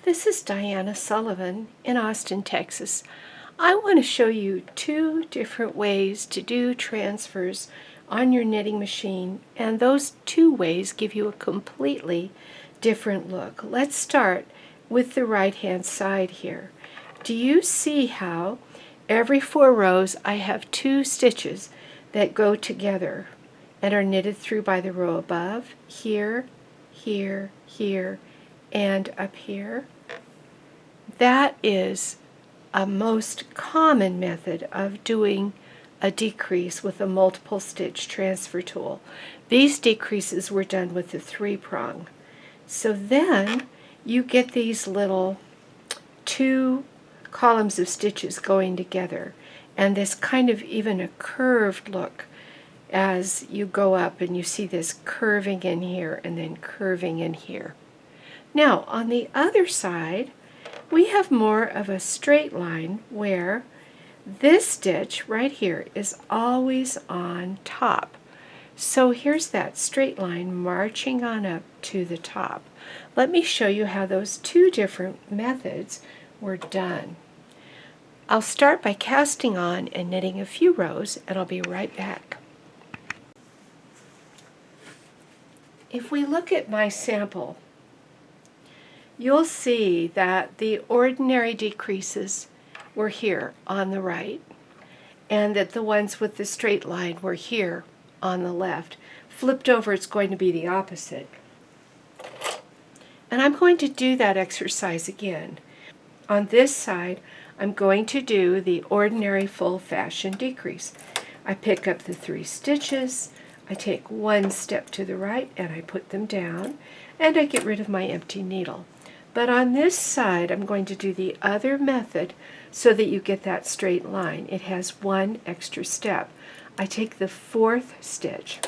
This is Diana Sullivan in Austin, Texas. I want to show you two different ways to do transfers on your knitting machine, and those two ways give you a completely different look. Let's start with the right hand side here. Do you see how every 4 rows I have 2 stitches that go together and are knitted through by the row above, here, here, here, and up here? That is a most common method of doing a decrease with a multiple stitch transfer tool. These decreases were done with the 3-prong. So then you get these little 2 columns of stitches going together, and this kind of even a curved look as you go up, and you see this curving in here and then curving in here. Now on the other side we have more of a straight line where this stitch right here is always on top. So here's that straight line marching on up to the top. Let me show you how those 2 different methods were done. I'll start by casting on and knitting a few rows, and I'll be right back. If we look at my sample, you'll see that the ordinary decreases were here on the right, and that the ones with the straight line were here on the left. Flipped over, it's going to be the opposite. And I'm going to do that exercise again. On this side, I'm going to do the ordinary full fashion decrease. I pick up the 3 stitches, I take 1 step to the right and I put them down, and I get rid of my empty needle. But on this side, I'm going to do the other method so that you get that straight line. It has 1 extra step. I take the 4th stitch,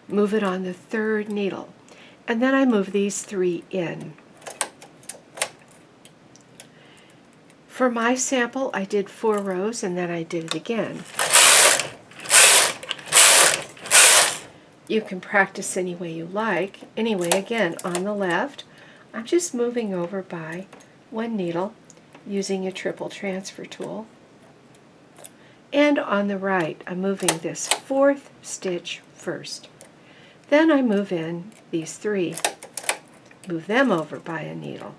move it on the 3rd needle, and then I move these 3 in. For my sample, I did 4 rows and then I did it again. You can practice any way you like. Anyway, again, on the left, I'm just moving over by 1 needle using a triple transfer tool. And on the right, I'm moving this 4th stitch first. Then I move in these 3, move them over by a needle,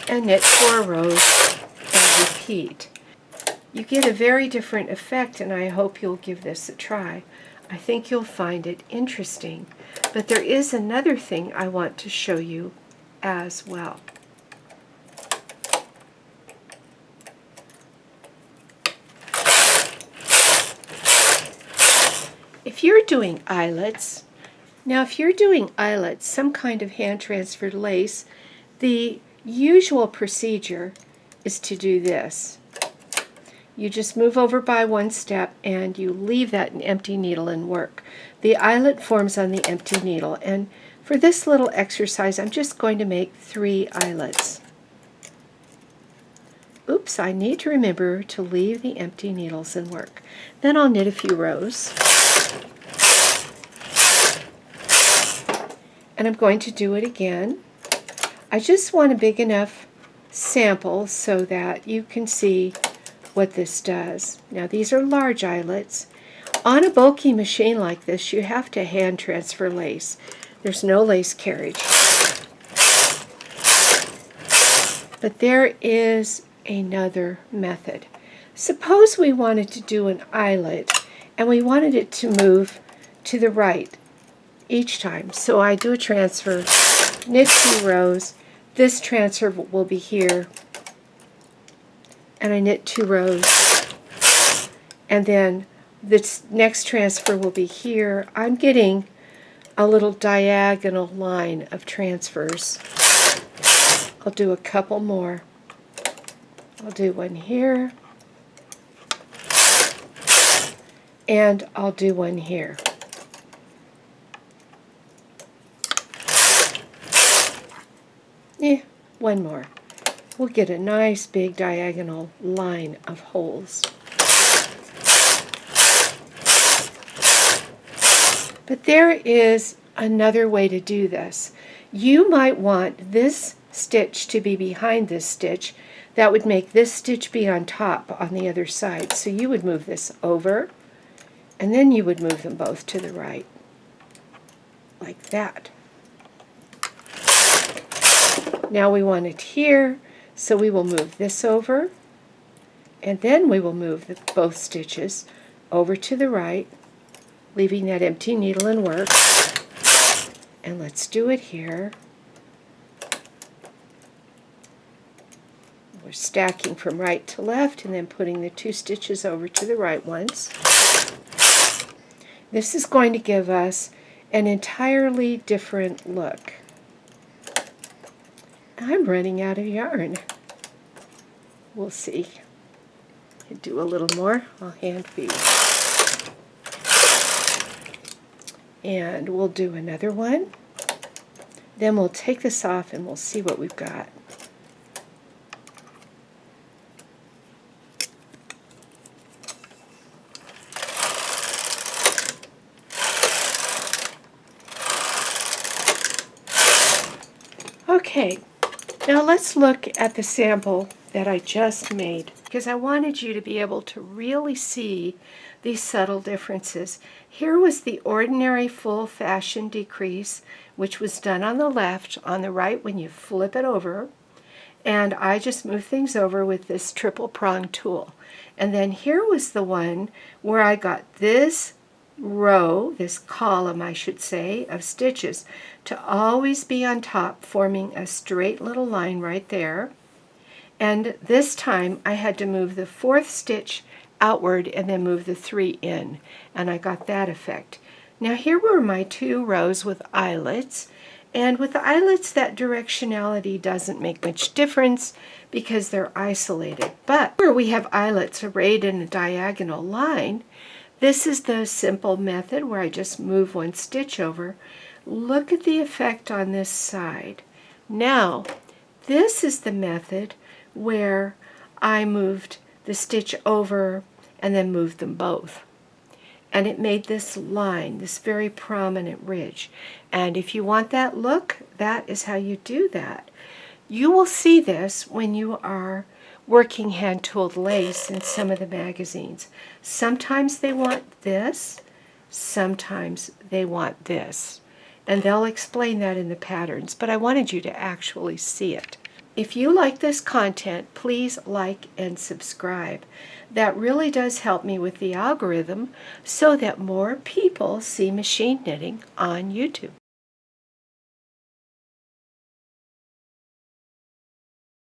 and knit 4 rows and repeat. You get a very different effect, and I hope you'll give this a try. I think you'll find it interesting. But there is another thing I want to show you as well. If you're doing eyelets, some kind of hand transferred lace, the usual procedure is to do this. You just move over by 1 step and you leave that an empty needle and work. The eyelet forms on the empty needle, and for this little exercise I'm just going to make 3 eyelets. Oops, I need to remember to leave the empty needles and work. Then I'll knit a few rows. And I'm going to do it again. I just want a big enough sample so that you can see what this does. Now these are large eyelets. On a bulky machine like this, you have to hand transfer lace. There's no lace carriage. But there is another method. Suppose we wanted to do an eyelet and we wanted it to move to the right each time. So I do a transfer, knit 2 rows. This transfer will be here, and I knit 2 rows, and then this next transfer will be here. I'm getting a little diagonal line of transfers. I'll do a couple more. I'll do 1 here, and I'll do 1 here. One more. We'll get a nice big diagonal line of holes. But there is another way to do this. You might want this stitch to be behind this stitch. That would make this stitch be on top on the other side. So you would move this over, and then you would move them both to the right, like that. Now we want it here, so we will move this over, and then we will move both stitches over to the right, leaving that empty needle and work. And let's do it here. We're stacking from right to left and then putting the 2 stitches over to the right ones. This is going to give us an entirely different look. I'm running out of yarn. We'll see. I'll do a little more. I'll hand feed. And we'll do another one. Then we'll take this off and we'll see what we've got. Okay, now let's look at the sample that I just made, because I wanted you to be able to really see these subtle differences. Here was the ordinary full fashion decrease, which was done on the left. On the right, when you flip it over, and I just moved things over with this triple prong tool. And then here was the one where I got this row, this column I should say, of stitches to always be on top, forming a straight little line right there. And this time I had to move the 4th stitch outward and then move the 3 in, and I got that effect. Now here were my 2 rows with eyelets, and with the eyelets that directionality doesn't make much difference because they're isolated. But where we have eyelets arrayed in a diagonal line, this is the simple method where I just move 1 stitch over. Look at the effect on this side. Now, this is the method where I moved the stitch over and then moved them both. And it made this line, this very prominent ridge. And if you want that look, that is how you do that. You will see this when you are working hand-tooled lace in some of the magazines. Sometimes they want this, sometimes they want this. And they'll explain that in the patterns, but I wanted you to actually see it. If you like this content, please like and subscribe. That really does help me with the algorithm so that more people see machine knitting on YouTube.